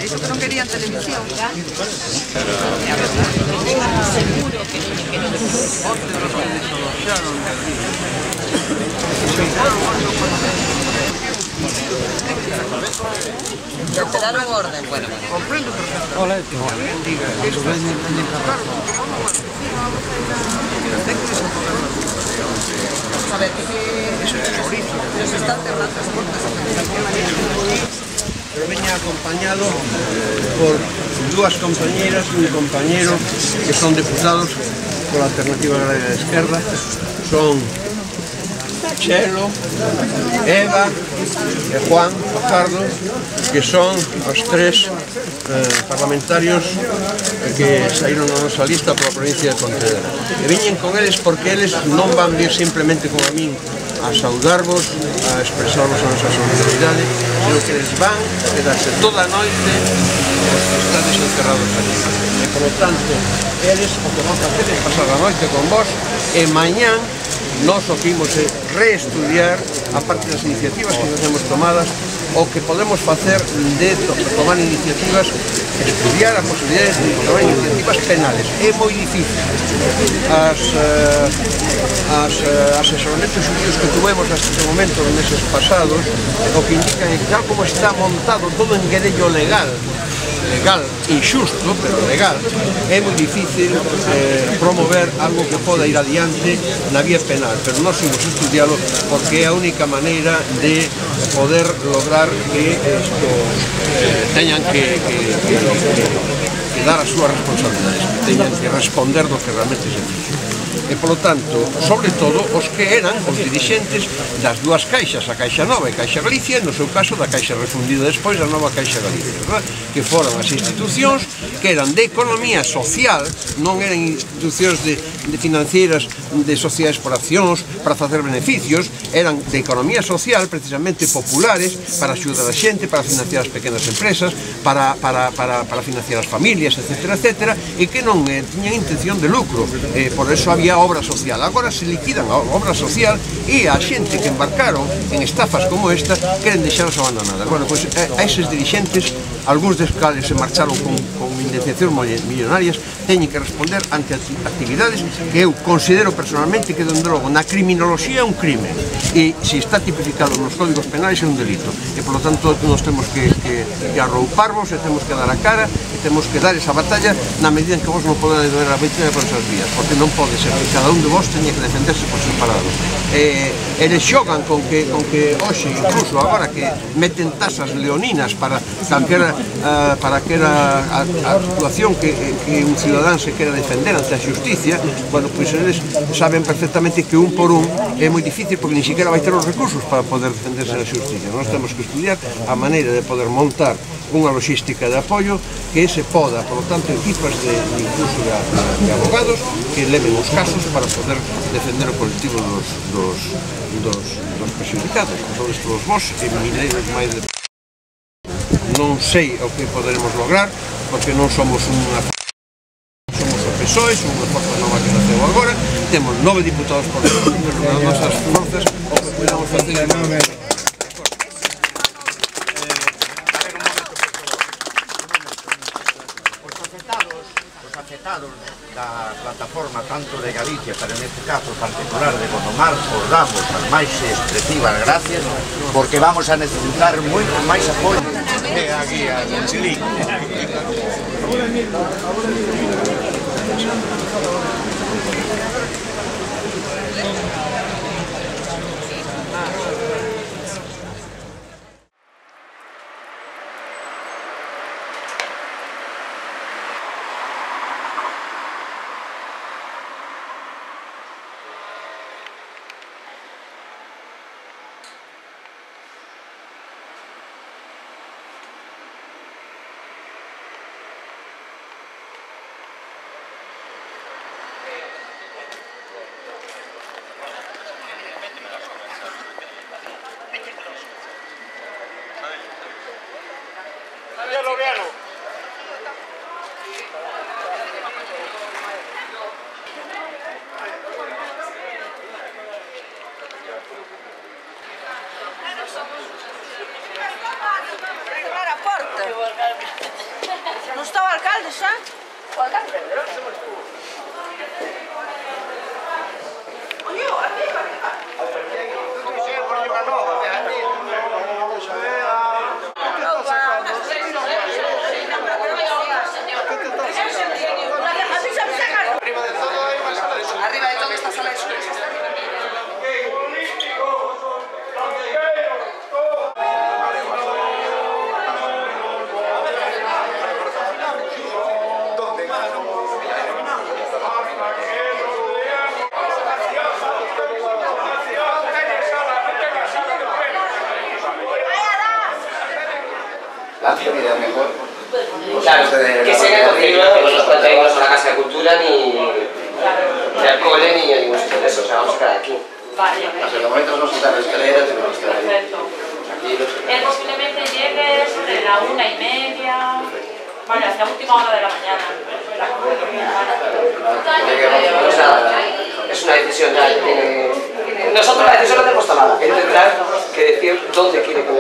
Eso que no querían televisión. Esperaron orden, bueno. Comprendo perfectamente. Hola, A ver, que se están cerrando las puertas. Pero veña acompañado por dúas compañeras e un compañero que son deputados pola Alternativa Agraria de Esquerda. Son Chelo, Eva e Juan Fajardo, que son os tres parlamentarios que saíron na nosa lista pola provincia de Pontevedra. E viñen con eles porque eles non van vir simplemente como a min a saudarvos, a expresarvos a nosa solidaridade, sino que eles van a quedarse toda a noite os que estades encerrados aquí. E, por lo tanto, eles o que van facer é pasar a noite con vos e mañán nós o que imos é reestudiar a parte das iniciativas que nos hemos tomadas, o que podemos facer de tomar iniciativas, estudiar a posibilidades de tomar iniciativas penales. É moi difícil. Asesoramentos xurídicos que tuvemos hasta ese momento nos meses pasados, o que indican é que tal como está montado todo en guedello legal, injusto, pero legal, é moi difícil promover algo que poda ir adiante na vía penal, pero nós imos estudialo porque é a única maneira de poder lograr que isto teñan que dar as súas responsabilidades, que teñan que responder do que realmente se fixo. E, polo tanto, sobre todo, os que eran os dirixentes das dúas caixas, a Caixa Nova e Caixa Galicia, no seu caso da Caixa refundida despois da nova Caixa Galicia, verdad? Que foran as institucións que eran de economía social, non eran institucións de financeiras de sociedades por accións para facer beneficios, eran de economía social, precisamente populares, para axudar a xente, para financiar as pequenas empresas, para financiar as familias, etc., e que non tiñan intención de lucro, por eso había obra social. Agora se liquidan a obra social e a xente que embarcaron en estafas como esta queren deixaros abandonadas. Bueno, pois a eses dirixentes, algúns dos cales se marcharon con indemnizacións millonarias, teñen que responder ante actividades que eu considero personalmente que, dende logo, na criminoloxía é un crime, e se está tipificado nos códigos penais é un delito, e, polo tanto, nós temos que arrouparvos e temos que dar a cara e temos que dar esa batalla na medida en que vos non poden doer a vítima por esas vías, porque non pode ser que cada un de vos teña que defenderse por separado. Eles xogan con que hoxe, incluso agora que meten tasas leoninas para calquera actuación que un cidadán se quera defender ante a xusticia, bueno, pois eles saben perfectamente que un por un é moi difícil porque ni siquiera vai ter os recursos para poder defenderse na xusticia. Nós temos que estudiar a maneira de poder montar unha logística de apoio que se poda, por lo tanto, equipas incluso de abogados que leven os casos para poder defender o colectivo dos prexudicados, que son estes vos e mineiros máis de... Non sei o que poderemos lograr, porque non somos somos o PSOE, somos unha forza nova que naceu agora, temos 9 diputados por dentro, pero nas nosas forzas o que podemos facer é... Os afectados da plataforma tanto de Galicia, pero neste caso particular de Gondomar, os damos as máis expresivas gracias, porque vamos a necesitar moito máis apoio. A guía do Chilín. alcalde xa? O alcalde? Arriba de todo esta sala de suelos. La prioridad mejor. Claro, que se haga contenido, que no nos planteemos a la Casa de Cultura ni al cole ni a ningún sitio de eso, o sea, vamos a quedar aquí. Vale. Hasta el momento vamos a usar la escalera, tenemos que estar ahí. Perfecto. Tranquilos. Él posiblemente llegue sobre la 1:30, vale, hasta última hora de la mañana. O sea, es una decisión ya. Nosotros la decisión la tenemos tomada, él tendrá que decir dónde quiere que